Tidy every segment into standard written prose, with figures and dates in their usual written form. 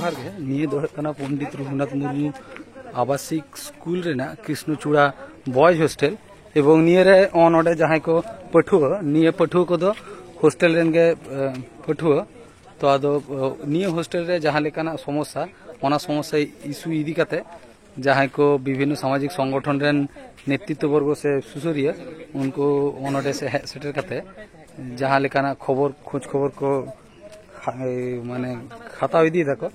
जोहार के निये दो कना पंडित रघुनाथ मुर्मू आवासिक स्कूल रेना कृष्णचूड़ा बॉयज हॉस्टल एवं निये रे नोडे जहां को पठुआ निये पठुआ को दो हॉस्टल रेन के पठुआ तो आदो निये हॉस्टल रे जहां लेकाना समस्या ओना समस्या इशू इदी काते जहां को विभिन्न सामाजिक संगठन रेन नेतृत्व वर्ग से सुसुरिया उनको ओनोडे से सेटर काते जहां लेकाना खबर खोज खबर को माने खाता इदी देखो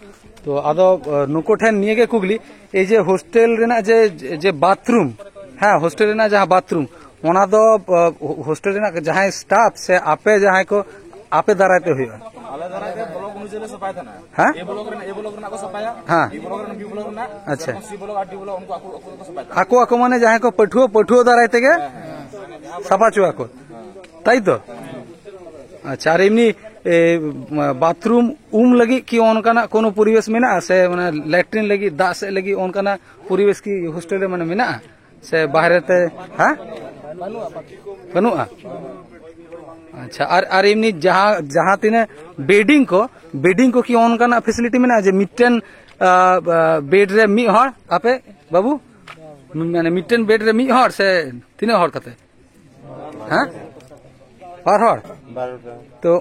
तो आदो नुको ठेन निये के कुगली ए जे हॉस्टल रेना जे बाथरूम हाँ हॉस्टल रेना जहां बाथरूम ओना दो हॉस्टल रेना जहां स्टाफ से आपे जहां को आपे दाराते हुआ आले दाराते ब्लॉक अनुसार से सफाई था ना हां ए ब्लॉक रेना को सफाया हां बी ब्लॉक रेना बी ब्लॉक रेना अच्छा सी ब्लॉक आर डी ब्लॉक उनको को सफाई आको आको माने जहां को पठुओ दाराते के सफा चुआ को ताई तो अच्छा एमनी बाथरूम लगी कि ओनकाना कोनो परिवेश मेना से माने लैट्रिन लगी दा से लगी ओनकाना परिवेश की हॉस्टल माने मेना से बाहर ते हां बनुआ अच्छा और एमनी जहां तिने बेडिंग को कि ओनकाना फैसिलिटी मेना जे मिटन बेड रे मी हर आपे बाबू माने मिटन बेड रे मी हर से तिने हर कते हां बार तो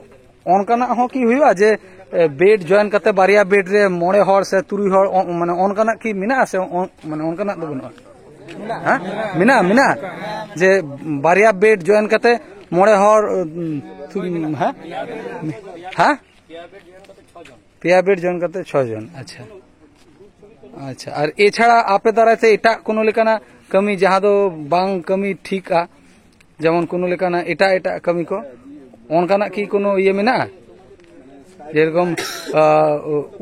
ओनकाना हो की हुआ जे बेड जॉइन करते बारिया बेड रे मोड़े हर से तुरी हर माने ओनकाना की मिना से माने ओनकाना दो बनो हां मिना जे बारिया बेड जॉइन करते मोड़े हर हां हां पिया बेड जॉइन करते 6 जन अच्छा अच्छा और ए छाड़ा आपे द्वारा से एटा कोनो लेकाना कमी जहां दो बांग कमी ठीक आ जेमन कोनो लेकाना एटा कमी को ओनकाना की कोनो ये मेना जेरकम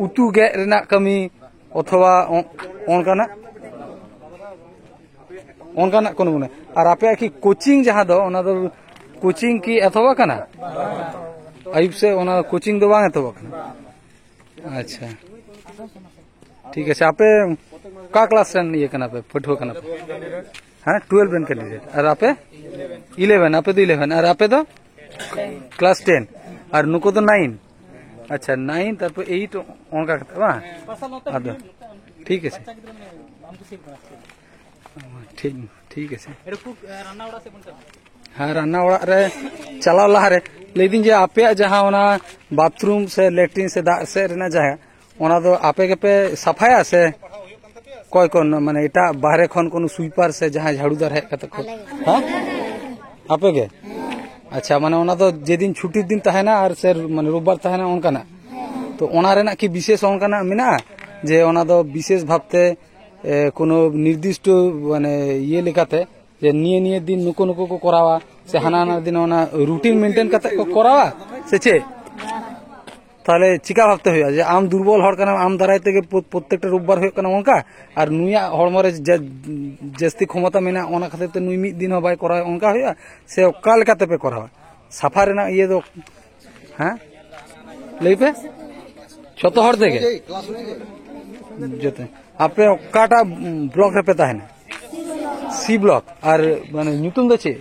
उतु गे रेना कमी अथवा ओनकाना कोनो बने और आपे की कोचिंग जहां दो ओना दो कोचिंग की अथवा कना आयुब से ओना कोचिंग दो बांग अथवा कना अच्छा ठीक है आपे का क्लास रन ये कना पे पठो कना हां 12 रन कैंडिडेट और आपे 11 आपे तो 11 और आपे तो क्लास 10 और नुको तो 9 अच्छा 9 तारपर 8 ओनका करते बा आदो ठीक है ठीक है हाँ रान्ना ओड़ा रे चलाव लहा रे लेकिन जे आपे जहां ओना बाथरूम से लैट्रिन से दाग से रेना जाए ओना तो आपे के पे सफाया से कोई कोन माने एटा बाहरे खन कोनो स्वीपर से जहां झाड़ूदार है कत को हां आपे के अच्छा माने ओना तो जे दिन छुट्टी दिन तहना और से माने रोबबार तहना ओनकाना तो ओना रेना की विशेष ओनकाना मेना जे ओना दो विशेष भाबते कोनो निर्दिष्ट माने ये लेकाते जे निये दिन नुको को करावा से हाना दिन ओना रूटीन मेंटेन करते को करावा से चे ताले चिका भाबते हुआ जे आम दुर्बल हर कना आम दारायते के प्रत्येकटा रोबबार हुआ कना ओनका और नुया हड़मरे जस्ती क्षमता मेना ओना खातिर ते नुई मिद दिन हो बाय करा ओनका हुआ से ओका लेकाते पे करावा साफा रेना ये दो हां लई पे छोतो हर देगे जते आपे ओकाटा ब्लॉक रे पेता है ना सी ब्लॉक और माने न्यूटन दचे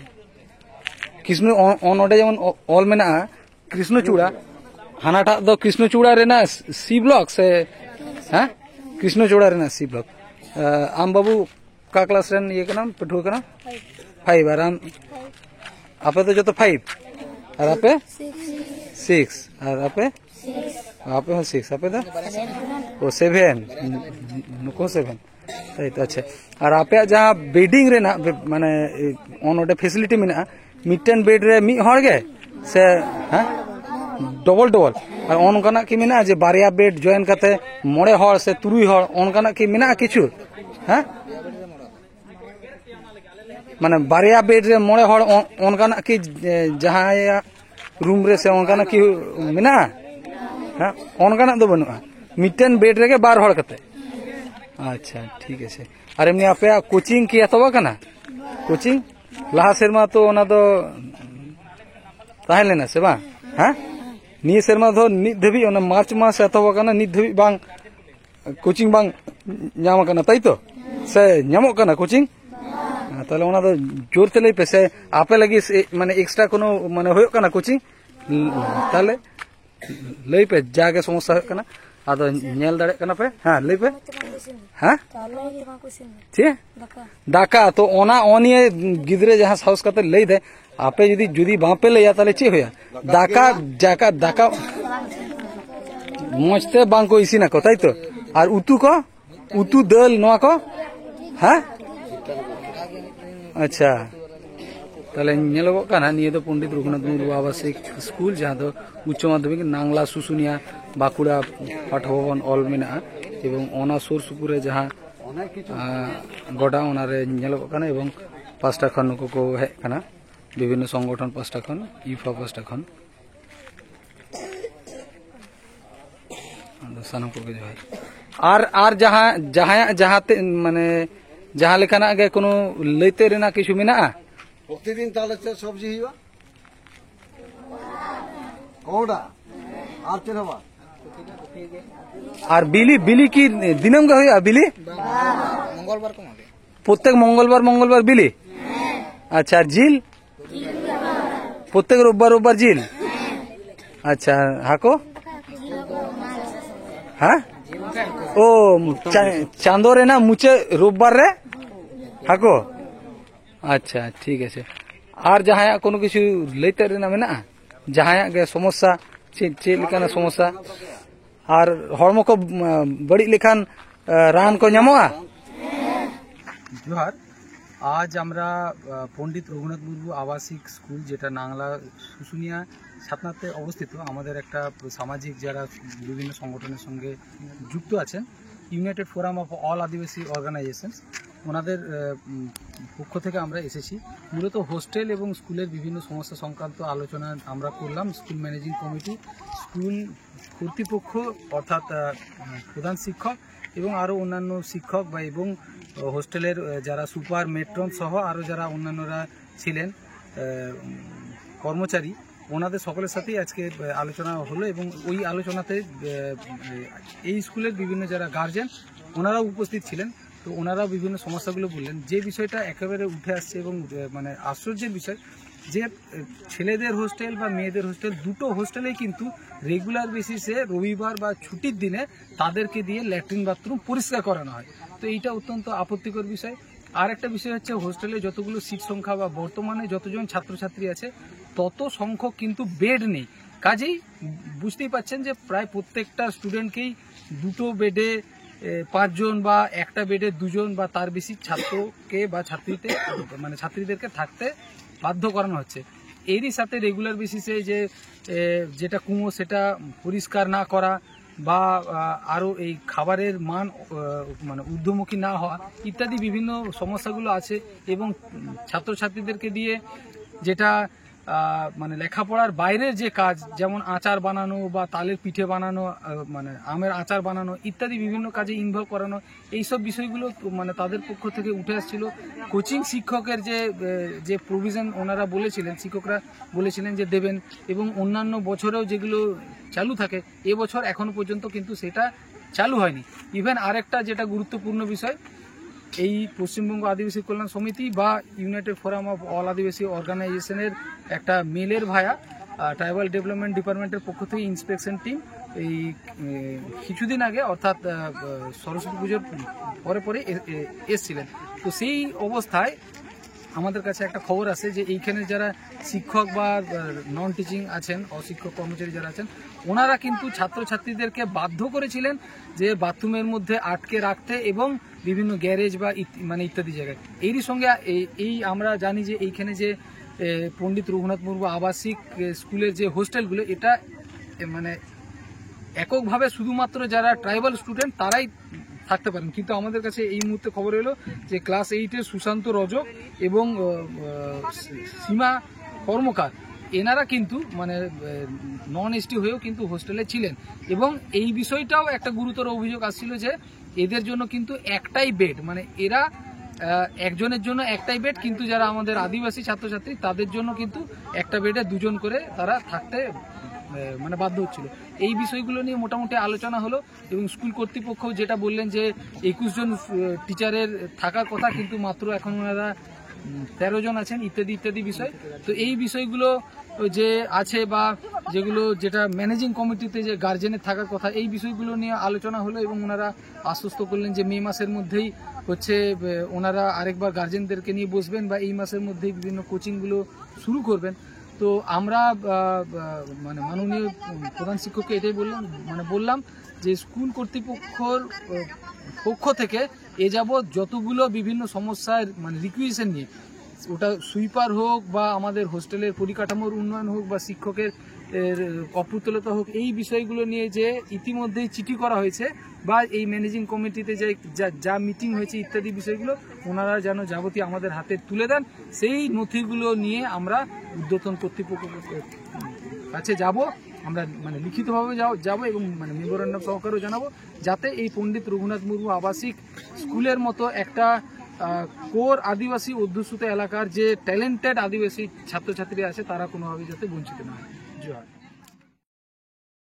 कृष्ण ओनोडे जेमन ऑल मेना कृष्णचूड़ा हानाटा दो कृष्णचूड़ा रेना सी ब्लॉक से हां कृष्णचूड़ा रेना सी ब्लॉक आम बाबू का क्लास रेन ये का नाम पठुआ का नाम 5 और आपे तो जो तो 5 और आपे 6 और आपे 6 आपे तो ओ 7 नुको 7 सही तो अच्छा और आपे जहां बेडिंग रेना माने ओनोडे फैसिलिटी मेना मिटन बेड रे मी हर गे से हां डबल और ओनकाना की मेना जे बारिया बेड जॉइन करते मोड़े हर से तुरुई हर ओनकाना की मेना किछु हां माने बारिया बेड रे मोड़े हर ओनकाना की जहां रूम रे से ओनकाना की मेना हां ओनकाना दो बनुआ मिटन बेड रे के 12 हर करते अच्छा ठीक है और एमनी आपे कोचिंग की अथवा कना कोचिंग लहा सेरमा तो ओना दो ताहे लेना से बा हां निये सेरमा दो नित धबी ओना मार्च मास अथवा कना नित धबी बांग कोचिंग बांग ᱧᱟᱢ कना ताई तो से ᱧᱟᱢᱚᱜ कना कोचिंग ताले ओना दो जोर ते लई पे से आपे लगी माने एक्स्ट्रा कोनो माने होयो कना कोचिंग ताले लई पे जागे समस्या होयो कना आदो नेल दाड़े कना पे हाँ ले पे हाँ चे दाका तो ओना ओनिए गिदरे जहाँ साउस करते ले दे आपे जुदी बापे ले जाता ले चे होया दाका जाका दाका मजते बांग को इसी ना को ताई तो और उतू दल नवा को हाँ अच्छा ताले नेलोगो काना निये तो पंडित रघुनाथ मुर्मू आवासिक स्कूल जहाँ तो उच्च माध्यमिक नांगला सुसुनिया बाकुड़ा पाठभवन ऑल मेना एवं ओना सुर सुपुरे जहाँ गड़ा ओनारे नेलोगो काना एवं पाँचटा खन को हेज काना विभिन्न संगठन पाँचटा खन इफा पाँचटा खन सानम को जोहार आर जहाँ जहाँ जहाँ माने जहाँ लेखाना गे कोनो लैते रेना किछु मेना प्रतिदिन ताले सब्जी हुआ कोड़ा আর চেনাবা আর বিলি কি দিনম গে হইয়া বিলি मंगलवार को मागे প্রত্যেক মঙ্গলবার বিলি আচ্ছা আর জিল প্রত্যেক রোববার জিল আচ্ছা হাকো হ্যাঁ ও চাঁদরে না মুচে রোববার রে হাকো अच्छा ठीक है और जहाँ कोनो किछु लेते रहना में ना जहाँ गे समस्या चे लेकाना समस्या और हड़मो को बड़ी लेखान रान को नामोआ जोहार आज আমরা पंडित रघुनाथ मुर्मू आवासिक स्कूल जेटा नांगला सुसुनिया ছাতনাতে অবস্থিত আমাদের একটা সামাজিক যারা বিভিন্ন সংগঠনের সঙ্গে যুক্ত আছেন United Forum of All Adivasi Organisations ওনাদের পক্ষ থেকে আমরা এসেছি মূলত হোস্টেল এবং স্কুলের বিভিন্ন সমস্যা সংক্রান্ত আলোচনা আমরা করলাম স্কুল ম্যানেজিং কমিটি স্কুল কর্তৃপক্ষ অর্থাৎ প্রধান শিক্ষক এবং আরও অন্যান্য শিক্ষক বা এবং হোস্টেলের যারা সুপার মেট্রন সহ আরও যারা অন্যান্যরা ছিলেন কর্মচারী ওনাদের সকলের সাথেই আজকে আলোচনা হলো এবং ওই আলোচনাতে এই স্কুলের বিভিন্ন যারা গার্জেন ওনারাও উপস্থিত ছিলেন তো ওনারাও বিভিন্ন সমস্যাগুলো বললেন যে বিষয়টা একেবারে উঠে আসছে এবং মানে আশ্চর্যের বিষয় যে ছেলেদের হোস্টেল বা মেয়েদের হোস্টেল দুটো হোস্টেলেই কিন্তু রেগুলার বেসিসে রবিবার বা ছুটির দিনে তাদেরকে দিয়ে ল্যাট্রিন বাথরুম পরিষ্কার করানো হয় তো এইটা অত্যন্ত আপত্তিকর বিষয় আর একটা বিষয় হচ্ছে হোস্টেলে যতগুলো সিট সংখ্যা বা বর্তমানে যতজন ছাত্রছাত্রী আছে তত সংখ্যক কিন্তু বেড নেই কাজেই বুঝতেই পাচ্ছেন যে প্রায় প্রত্যেকটা স্টুডেন্টকেই দুটো বেডে 5 জন বা একটা বেডে 2 জন বা তার বেশি ছাত্রকে বা ছাত্রীদেরকে থাকতে বাধ্য করানো হচ্ছে এরই সাথে রেগুলার বেসিসে যে যেটা কুয়ো সেটা পরিষ্কার না করা বা আরও এই খাবারের মান মানে ঊর্ধ্বমুখী না হওয়া ইত্যাদি বিভিন্ন সমস্যাগুলো আছে এবং ছাত্রছাত্রীদেরকে দিয়ে যেটা মানে লেখাপড়ার বাইরের যে কাজ যেমন আচার বানানো বা তালের পিঠে বানানো মানে আমের আচার বানানো ইত্যাদি বিভিন্ন কাজে ইনভলভ করানো এইসব বিষয়গুলো মানে তাদের পক্ষ থেকে উঠে আসছিল কোচিং শিক্ষকের যে প্রভিশন ওনারা বলেছিলেন শিক্ষকরা বলেছিলেন যে দেবেন এবং অন্যান্য বছরেও যেগুলো চালু থাকে এবছর এখনো পর্যন্ত কিন্তু সেটা চালু হয়নি ইভেন আরেকটা যেটা গুরুত্বপূর্ণ বিষয় এই পশ্চিমবঙ্গ আদিবাসী কল্যাণ সমিতি বা ইউনাইটেড ফোরাম অফ অল আদিবাসী অর্গানাইজেশনের একটা মেলের ভায়া ট্রাইবাল ডেভেলপমেন্ট ডিপার্টমেন্টের পক্ষ থেকে ইন্সপেকশন টিম এই কিছুদিন আগে অর্থাৎ সরস্বতী পুজোর পরে এসছিলেন তো সেই অবস্থায় আমাদের কাছে একটা খবর আছে যে এইখানে যারা শিক্ষক বা নন টিচিং আছেন অশিক্ষক কর্মচারী যারা আছেন ওনারা কিন্তু ছাত্রছাত্রীদেরকে বাধ্য করেছিলেন যে বাথরুমের মধ্যে আটকে রাখতে এবং বিভিন্ন গ্যারেজ বা মানে ইত্যাদি জায়গায় এরই সঙ্গে এই আমরা জানি যে এইখানে যে পণ্ডিত রঘুনাথ মুর্মু আবাসিক স্কুলের যে হোস্টেলগুলো এটা মানে এককভাবে শুধুমাত্র যারা ট্রাইবাল স্টুডেন্ট তারাই থাকতে পারেন কিন্তু আমাদের কাছে এই মুহূর্তে খবর এলো যে ক্লাস 8-এর সুশান্ত রজক এবং সীমা কর্মকার এনারা কিন্তু মানে নন এসটি হয়েও কিন্তু হোস্টেলে ছিলেন এবং এই বিষয়টাও একটা গুরুতর অভিযোগ আসছিল যে এদের জন্য কিন্তু একটাই বেড মানে এরা একজনের জন্য একটাই বেড কিন্তু যারা আমাদের আদিবাসী ছাত্রছাত্রী তাদের জন্য কিন্তু একটা বেডে 2 জন করে তারা থাকতে মানে বাধ্য হচ্ছিল এই বিষয়গুলো নিয়ে মোটামুটি আলোচনা হলো এবং স্কুল কর্তৃপক্ষ যেটা বললেন যে 21 জন টিচারের থাকার কথা কিন্তু মাত্র এখন ওনারা 13 জন আছেন ইত্যাদি ইত্যাদি বিষয়। তো এই বিষয়গুলো যে আছে বা যেগুলো যেটা ম্যানেজিং কমিটিতে যে গার্জেনের থাকার কথা, এই বিষয়গুলো নিয়ে আলোচনা হলো এবং ওনারা আশ্বস্ত করলেন যে মে মাসের মধ্যেই হচ্ছে ওনারা আরেকবার গার্জেনদেরকে নিয়ে বসবেন বা এই মাসের মধ্যেই বিভিন্ন কোচিংগুলো শুরু করবেন। তো আমরা মানে মাননীয় প্রধান শিক্ষককে এটাই বললাম যে স্কুল কর্তৃপক্ষর পক্ষ থেকে এ যাবৎ যতগুলো বিভিন্ন সমস্যার মানে রিকুয়েশন নিয়ে, ওটা সুইপার হোক বা আমাদের হোস্টেলের পরিকাঠামোর উন্নয়ন হোক বা শিক্ষকের অপ্রতুলতা হোক, এই বিষয়গুলো নিয়ে যে ইতিমধ্যেই চিঠি করা হয়েছে বা এই ম্যানেজিং কমিটিতে যে যা মিটিং হয়েছে ইত্যাদি বিষয়গুলো ওনারা যেন যাবতীয় আমাদের হাতে তুলে দেন, সেই নথিগুলো নিয়ে আমরা ঊর্ধ্বতন কর্তৃপক্ষের কাছে যাব। আমরা মানে লিখিতভাবে যাব এবং মানে মেমোরেন্ডাম সহকারেও জানাবো, যাতে এই পণ্ডিত রঘুনাথ মুর্মু আবাসিক স্কুলের মতো একটা কোর আদিবাসী অধ্যুষিত এলাকার যে ট্যালেন্টেড আদিবাসী ছাত্রছাত্রী আছে তারা কোনোভাবে যাতে বঞ্চিত না হয়। জয়।